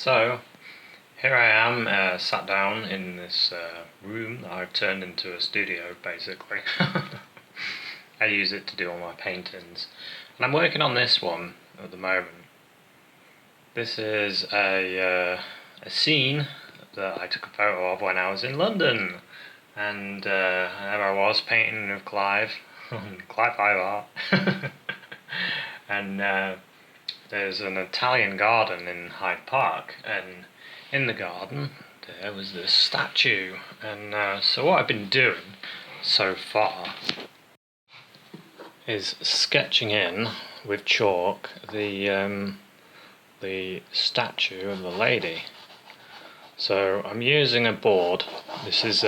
So, here I am, sat down in this room that I've turned into a studio, basically. I use it to do all my paintings. And I'm working on this one at the moment. This is a scene that I took a photo of when I was in London. And there I was, painting with Clive, Clive Art. And there's an Italian garden in Hyde Park, and in the garden there was this statue. And so what I've been doing so far is sketching in with chalk the statue of the lady. So I'm using a board. This is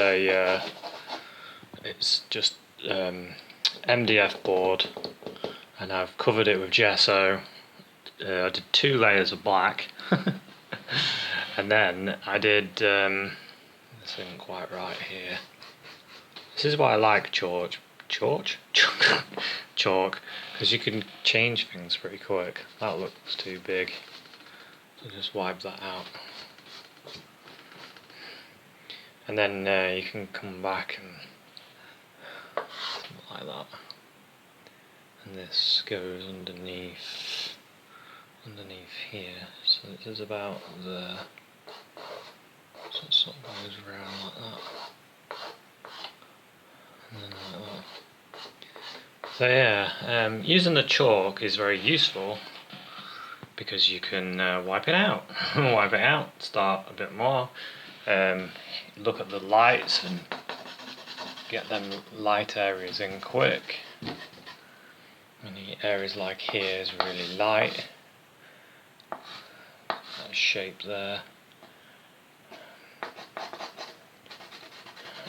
it's just MDF board, and I've covered it with gesso. I did 2 layers of black, and then I did, this isn't quite right here. This is why I like chalk, because you can change things pretty quick. That looks too big, so just wipe that out. And then you can come back and something like that. And this goes underneath here, so this is about there, so it sort of goes around like that, and then like that. So yeah, using the chalk is very useful because you can wipe it out, start a bit more, look at the lights and get them light areas in quick. Many areas like here is really light. That shape there.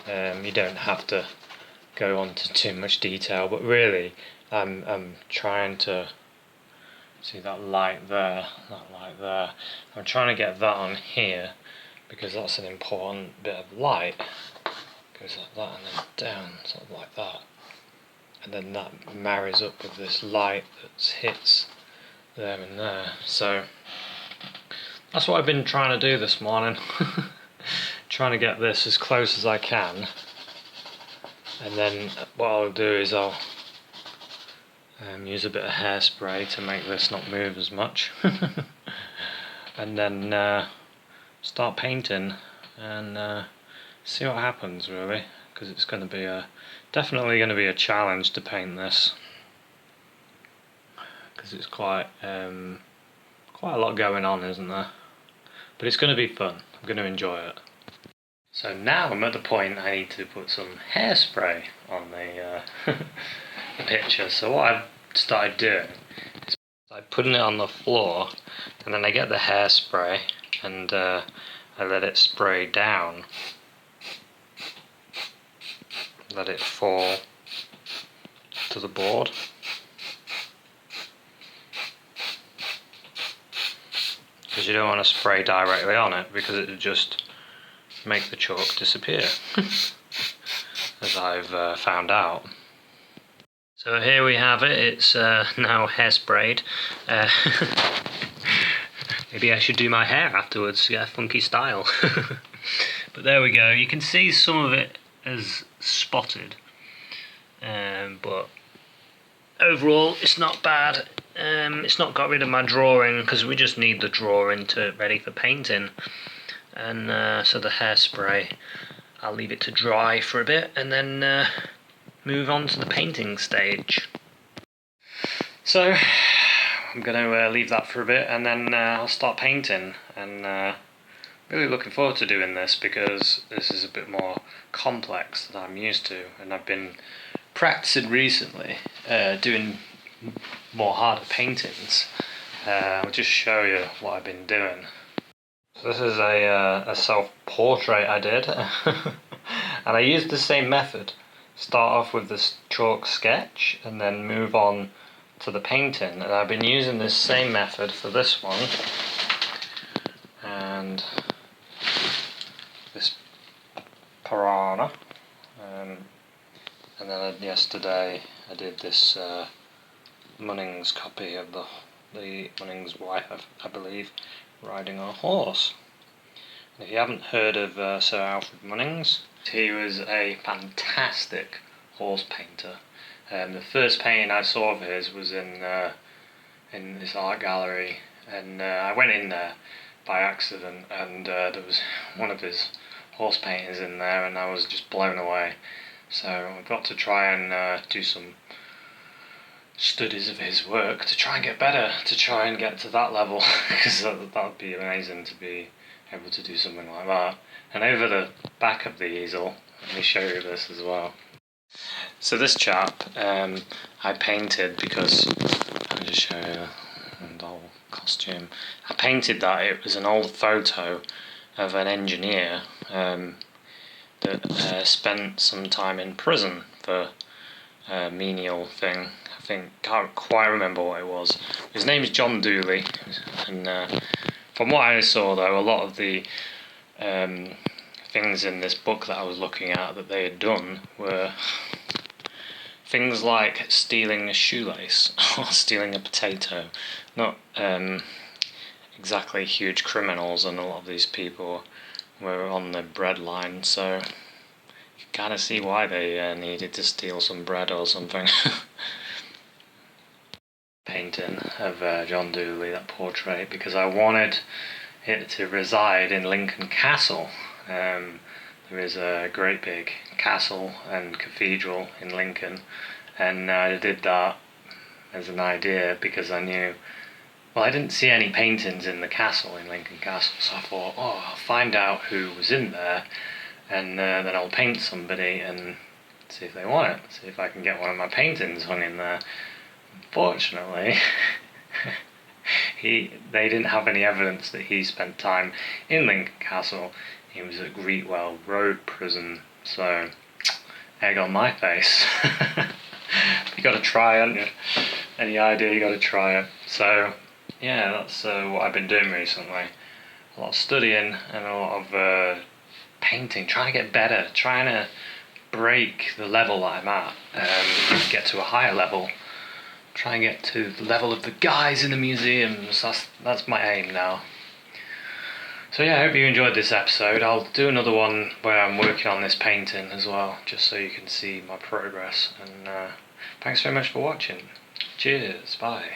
You don't have to go on to too much detail, but really I'm trying to see that light there, I'm trying to get that on here because that's an important bit of light. It goes like that and then down, sort of like that. And then that marries up with this light that hits there and there. So that's what I've been trying to do this morning. Trying to get this as close as I can. And then what I'll do is I'll use a bit of hairspray to make this not move as much. And then start painting and see what happens, really. Because it's going to be definitely going to be a challenge to paint this, because it's quite a lot going on, isn't there? But it's going to be fun. I'm going to enjoy it. So now I'm at the point I need to put some hairspray on the the picture. So what I've started doing is putting it on the floor, and then I get the hairspray and I let it spray down. Let it fall to the board. Because you don't want to spray directly on it, because it would just make the chalk disappear, as I've found out. So here we have it, it's now hairsprayed. Maybe I should do my hair afterwards to get a funky style. But there we go, you can see some of it as spotted, but overall it's not bad. It's not got rid of my drawing, because we just need the drawing to ready for painting. And so the hairspray, I'll leave it to dry for a bit and then move on to the painting stage. So I'm going to leave that for a bit, and then I'll start painting. And really looking forward to doing this, because this is a bit more complex than I'm used to, and I've been practicing recently doing more harder paintings. I'll just show you what I've been doing. So this is a self-portrait I did, and I used the same method. Start off with this chalk sketch and then move on to the painting, and I've been using this same method for this one. And this piranha, and then yesterday I did this Munnings copy of the Munnings wife, I believe, riding a horse. And if you haven't heard of Sir Alfred Munnings, he was a fantastic horse painter. The first painting I saw of his was in this art gallery, and I went in there by accident, and there was one of his horse paintings in there, and I was just blown away. So I got to try and do some studies of his work to try and get better, to try and get to that level, because that'd be amazing to be able to do something like that. And over the back of the easel, let me show you this as well. So this chap I painted because, let me just show you an old costume. I painted that. It was an old photo of an engineer that spent some time in prison for a menial thing. Can't quite remember what it was. His name is John Dooley, and from what I saw though, a lot of the things in this book that I was looking at that they had done were things like stealing a shoelace or stealing a potato. Not exactly huge criminals, and a lot of these people were on the bread line, so you kind of see why they needed to steal some bread or something. Painting of John Dooley, that portrait, because I wanted it to reside in Lincoln Castle. There is a great big castle and cathedral in Lincoln, and I did that as an idea because I knew, well, I didn't see any paintings in the castle, in Lincoln Castle, so I thought, oh, I'll find out who was in there, and then I'll paint somebody and see if they want it, see if I can get one of my paintings hung in there. Unfortunately, they didn't have any evidence that he spent time in Lincoln Castle. He was at Greetwell Road Prison, so egg on my face. You got to try, haven't you? Any idea, you got to try it. So yeah, that's what I've been doing recently. A lot of studying and a lot of painting, trying to get better, trying to break the level that I'm at, get to a higher level. Try and get to the level of the guys in the museums. That's my aim now. So yeah, I hope you enjoyed this episode. I'll do another one where I'm working on this painting as well, just so you can see my progress. And thanks very much for watching. Cheers, bye.